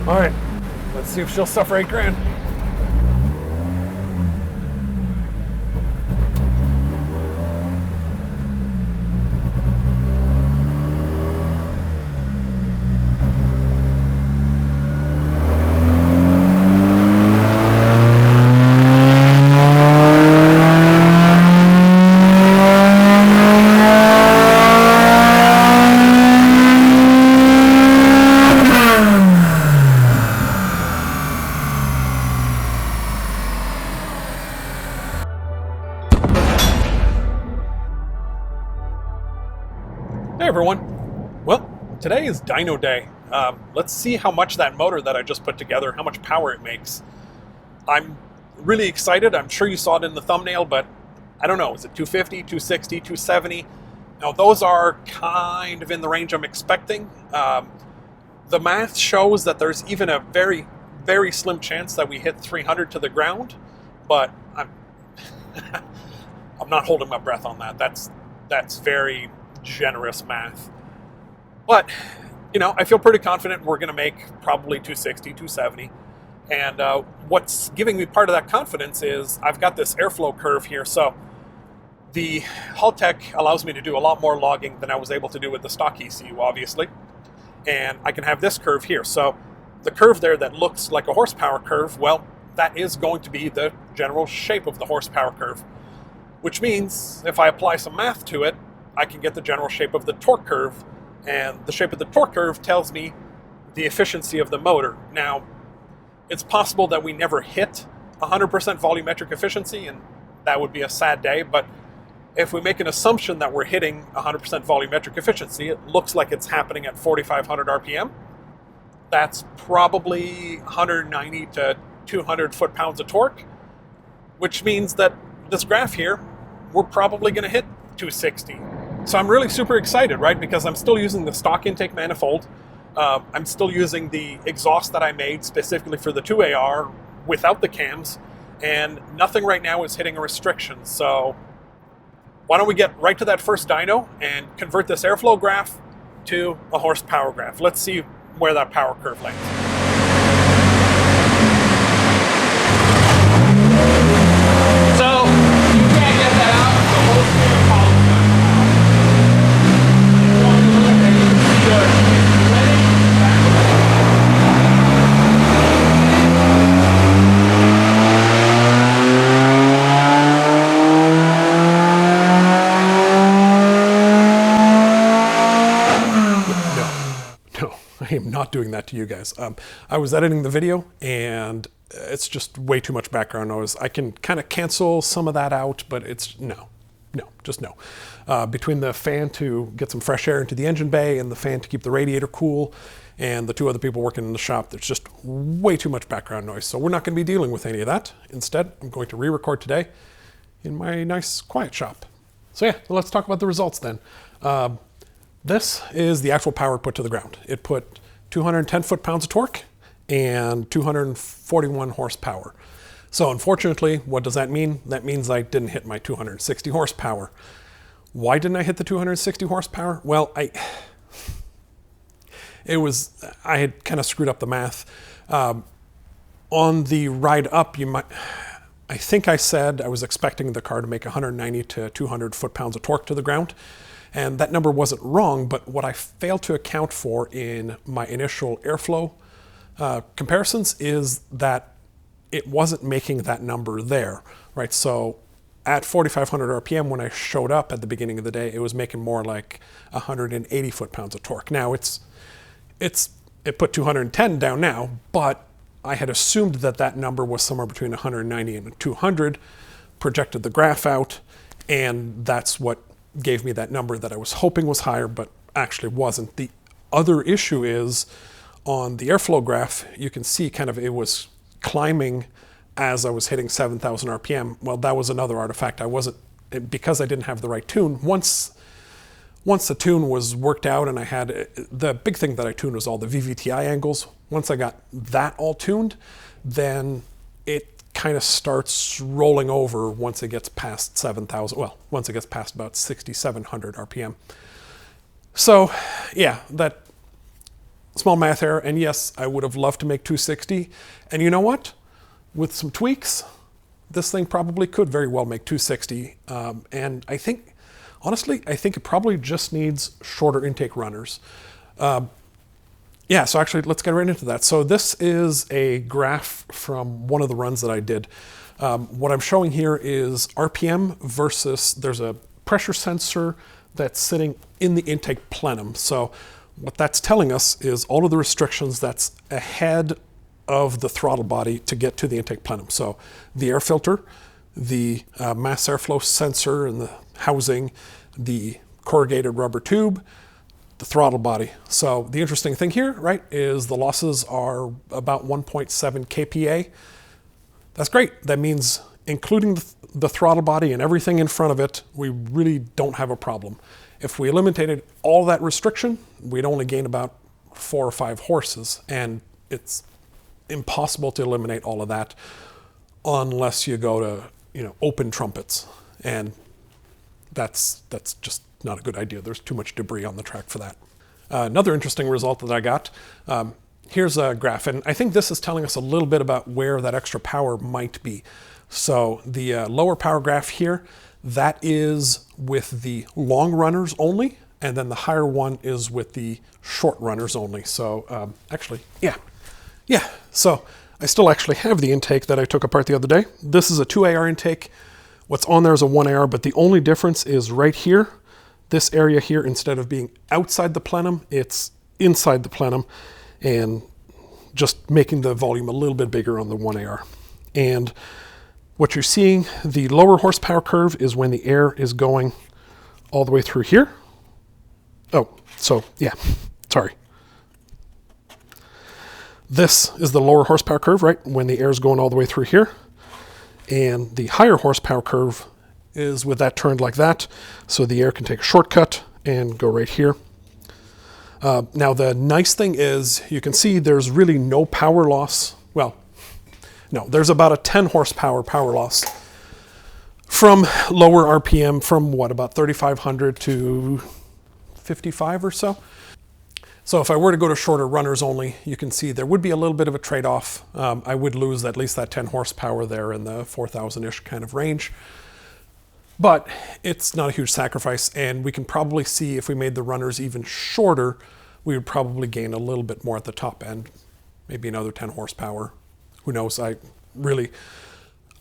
All right, let's see if she'll suffer 8 grand. Hey everyone. Well, today is Dyno Day. Let's see how much that motor that I just put together, how much power it makes. I'm really excited. I'm sure you saw it in the thumbnail, but I don't know. Is it 250, 260, 270? Now those are kind of in the range I'm expecting. The math shows that there's even a very, very slim chance that we hit 300 to the ground, but I'm I'm not holding my breath on that. That's very generous math. But, you know, I feel pretty confident we're going to make probably 260, 270. And what's giving me part of that confidence is I've got this airflow curve here. So the hull tech allows me to do a lot more logging than I was able to do with the stock ECU, obviously. And I can have this curve here. So the curve there that looks like a horsepower curve, well, that is going to be the general shape of the horsepower curve. Which means if I apply some math to it, I can get the general shape of the torque curve, and the shape of the torque curve tells me the efficiency of the motor. Now, it's possible that we never hit 100% volumetric efficiency, and that would be a sad day, but if we make an assumption that we're hitting 100% volumetric efficiency, it looks like it's happening at 4,500 RPM. That's probably 190 to 200 foot-pounds of torque, which means that this graph here, we're probably going to hit 260. So I'm really super excited, right? Because I'm still using the stock intake manifold. I'm still using the exhaust that I made specifically for the 2AR without the cams, and nothing right now is hitting a restriction. So why don't we get right to that first dyno and convert this airflow graph to a horsepower graph. Let's see where that power curve lands. So you can't get that out. The whole screen of columns. I am not doing that to you guys. I was editing the video and it's just way too much background noise. I can kind of cancel some of that out, but it's no. Between the fan to get some fresh air into the engine bay and the fan to keep the radiator cool and the 2 other people working in the shop, there's just way too much background noise. So we're not going to be dealing with any of that. Instead, I'm going to re-record today in my nice quiet shop. So yeah, let's talk about the results then. This is the actual power put to the ground. It put 210 foot-pounds of torque and 241 horsepower. So unfortunately, what does that mean? That means I didn't hit my 260 horsepower. Why didn't I hit the 260 horsepower? Well, I had kind of screwed up the math. On the ride up, I think I said I was expecting the car to make 190 to 200 foot-pounds of torque to the ground. And that number wasn't wrong, but what I failed to account for in my initial airflow comparisons is that it wasn't making that number there, right? So at 4,500 RPM, when I showed up at the beginning of the day, it was making more like 180 foot-pounds of torque. Now it put 210 down now, but I had assumed that that number was somewhere between 190 and 200, projected the graph out, and that's what gave me that number that I was hoping was higher, but actually wasn't. The other issue is on the airflow graph, you can see kind of it was climbing as I was hitting 7,000 RPM. Well, that was another artifact. Because I didn't have the right tune. Once the tune was worked out and I had, the big thing that I tuned was all the VVTI angles. Once I got that all tuned, then it kind of starts rolling over once it gets past 7,000, well, once it gets past about 6,700 RPM. So yeah, that small math error, and yes, I would have loved to make 260. And you know what? With some tweaks, this thing probably could very well make 260. And I think, honestly, I think it probably just needs shorter intake runners. Yeah, so actually, let's get right into that. So this is a graph from one of the runs that I did. What I'm showing here is RPM versus, there's a pressure sensor that's sitting in the intake plenum. So what that's telling us is all of the restrictions that's ahead of the throttle body to get to the intake plenum. So the air filter, the mass airflow sensor and the housing, the corrugated rubber tube, the throttle body. So the interesting thing here, right, is the losses are about 1.7 kPa. That's great. That means including the throttle body and everything in front of it, we really don't have a problem. If we eliminated all that restriction, we'd only gain about 4 or 5 horses, and it's impossible to eliminate all of that unless you go to, open trumpets, and that's just not a good idea. There's too much debris on the track for that. Another interesting result that I got, here's a graph, and I think this is telling us a little bit about where that extra power might be. So the lower power graph here, that is with the long runners only, and then the higher one is with the short runners only. So actually, yeah. So I still actually have the intake that I took apart the other day. This is a 2AR intake. What's on there is a 1AR, but the only difference is right here. This area here, instead of being outside the plenum, it's inside the plenum, and just making the volume a little bit bigger on the 1AR. And what you're seeing, the lower horsepower curve is when the air is going all the way through here. Oh, so yeah, sorry. This is the lower horsepower curve, right, when the air is going all the way through here. And the higher horsepower curve is with that turned like that, so the air can take a shortcut and go right here. Now the nice thing is you can see there's really no power loss. Well, no, there's about a 10 horsepower power loss from lower RPM from what, about 3,500 to 55 or so. So if I were to go to shorter runners only, you can see there would be a little bit of a trade-off. I would lose at least that 10 horsepower there in the 4,000-ish kind of range. But it's not a huge sacrifice, and we can probably see if we made the runners even shorter, we would probably gain a little bit more at the top end, maybe another 10 horsepower. Who knows? I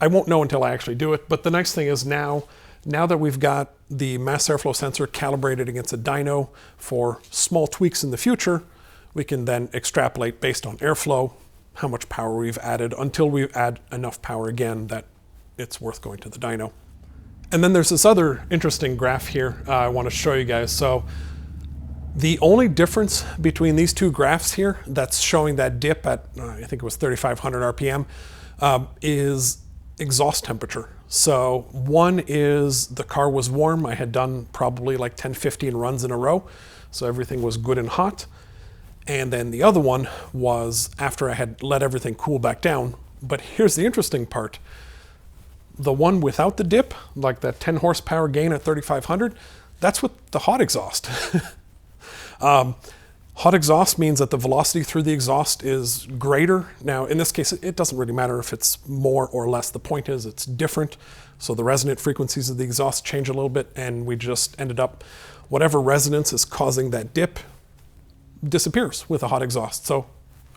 won't know until I actually do it. But the nice thing is now that we've got the mass airflow sensor calibrated against a dyno for small tweaks in the future, we can then extrapolate based on airflow how much power we've added until we add enough power again that it's worth going to the dyno. And then there's this other interesting graph here I want to show you guys. So the only difference between these two graphs here that's showing that dip at, I think it was 3,500 RPM, is exhaust temperature. So one is the car was warm. I had done probably like 10, 15 runs in a row. So everything was good and hot. And then the other one was after I had let everything cool back down. But here's the interesting part. The one without the dip, like that 10 horsepower gain at 3,500, that's with the hot exhaust. Hot exhaust means that the velocity through the exhaust is greater. Now, in this case, it doesn't really matter if it's more or less. The point is it's different. So the resonant frequencies of the exhaust change a little bit, and we just ended up, whatever resonance is causing that dip disappears with a hot exhaust. So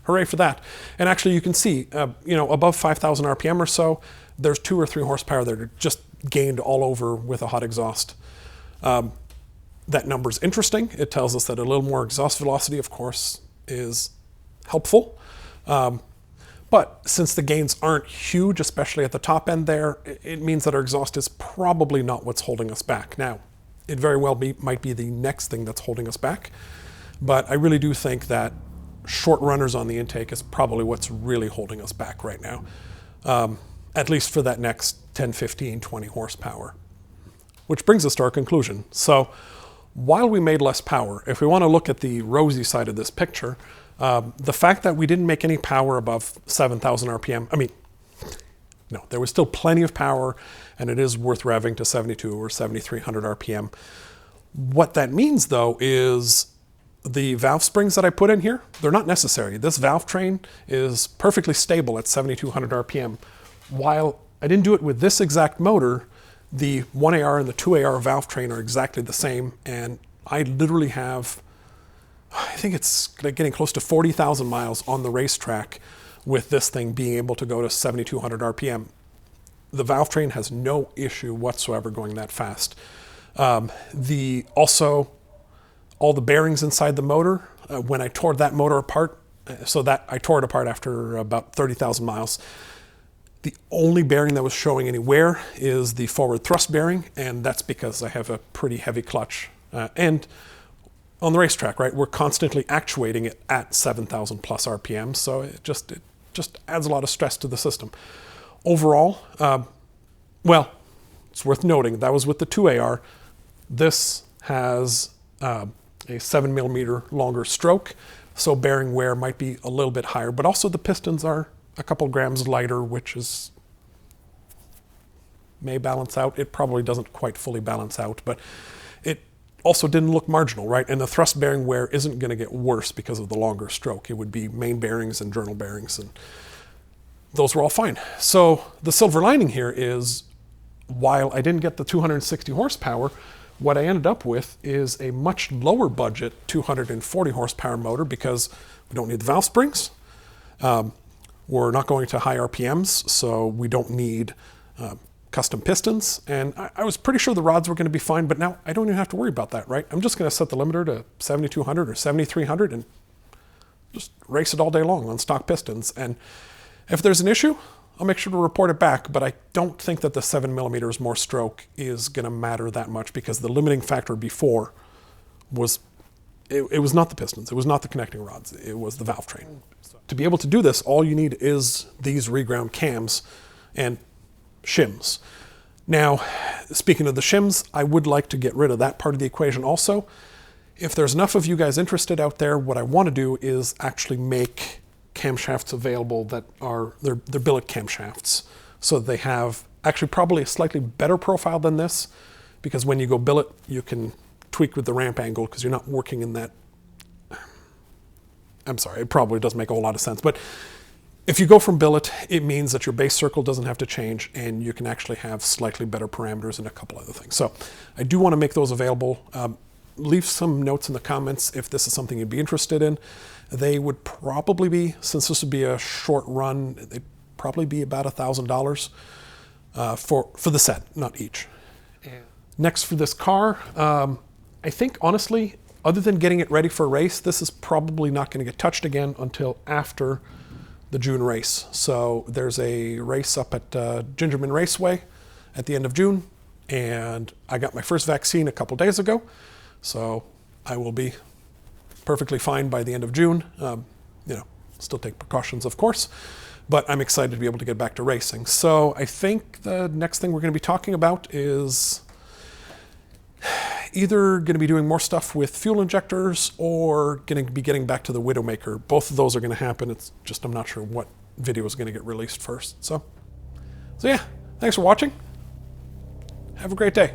hooray for that. And actually you can see, above 5,000 RPM or so, there's 2 or 3 horsepower that are just gained all over with a hot exhaust. That number's interesting. It tells us that a little more exhaust velocity, of course, is helpful. But since the gains aren't huge, especially at the top end there, it means that our exhaust is probably not what's holding us back. Now, it very well might be the next thing that's holding us back. But I really do think that short runners on the intake is probably what's really holding us back right now. At least for that next 10, 15, 20 horsepower. Which brings us to our conclusion. So while we made less power, if we want to look at the rosy side of this picture, the fact that we didn't make any power above 7,000 RPM, no, there was still plenty of power, and it is worth revving to 72 or 7,300 RPM. What that means, though, is The valve springs that I put in here, they're not necessary. This valvetrain is perfectly stable at 7,200 RPM. While I didn't do it with this exact motor, the 1AR and the 2AR valvetrain are exactly the same, and I literally have, I think it's getting close to 40,000 miles on the racetrack with this thing being able to go to 7,200 RPM. The valvetrain has no issue whatsoever going that fast. Also, all the bearings inside the motor, when I tore that motor apart, so that I tore it apart after about 30,000 miles, the only bearing that was showing any wear is the forward thrust bearing, and that's because I have a pretty heavy clutch. And on the racetrack, right, we're constantly actuating it at 7,000 plus RPM, so it just adds a lot of stress to the system. Overall, well, it's worth noting that was with the 2AR. This has a 7 millimeter longer stroke, so bearing wear might be a little bit higher, but also the pistons are a couple grams lighter, which may balance out. It probably doesn't quite fully balance out, but it also didn't look marginal, right? And the thrust bearing wear isn't going to get worse because of the longer stroke. It would be main bearings and journal bearings, and those were all fine. So the silver lining here is, while I didn't get the 260 horsepower, what I ended up with is a much lower budget 240 horsepower motor, because we don't need the valve springs. We're not going to high RPMs, so we don't need custom pistons. And I was pretty sure the rods were going to be fine, but now I don't even have to worry about that, right? I'm just going to set the limiter to 7,200 or 7,300 and just race it all day long on stock pistons. And if there's an issue, I'll make sure to report it back, but I don't think that the 7 millimeters more stroke is going to matter that much, because the limiting factor before was, it was not the pistons, it was not the connecting rods, it was the valvetrain. To be able to do this, all you need is these reground cams and shims. Now, speaking of the shims, I would like to get rid of that part of the equation also. If there's enough of you guys interested out there, what I want to do is actually make camshafts available that are, they're billet camshafts. So they have actually probably a slightly better profile than this, because when you go billet, you can tweak with the ramp angle because you're not working in that. I'm sorry, it probably doesn't make a whole lot of sense, but if you go from billet, it means that your base circle doesn't have to change, and you can actually have slightly better parameters and a couple other things. So I do want to make those available. Leave some notes in the comments if this is something you'd be interested in. They would probably be, since this would be a short run, they'd probably be about $1,000 for the set, not each. Yeah. Next for this car, I think honestly, other than getting it ready for a race, this is probably not going to get touched again until after the June race. So there's a race up at Gingerman Raceway at the end of June, and I got my first vaccine a couple days ago, so I will be perfectly fine by the end of June. Still take precautions, of course, but I'm excited to be able to get back to racing. So I think the next thing we're going to be talking about is either going to be doing more stuff with fuel injectors or going to be getting back to the Widowmaker. Both of those are going to happen. It's just I'm not sure what video is going to get released first. So yeah, thanks for watching. Have a great day.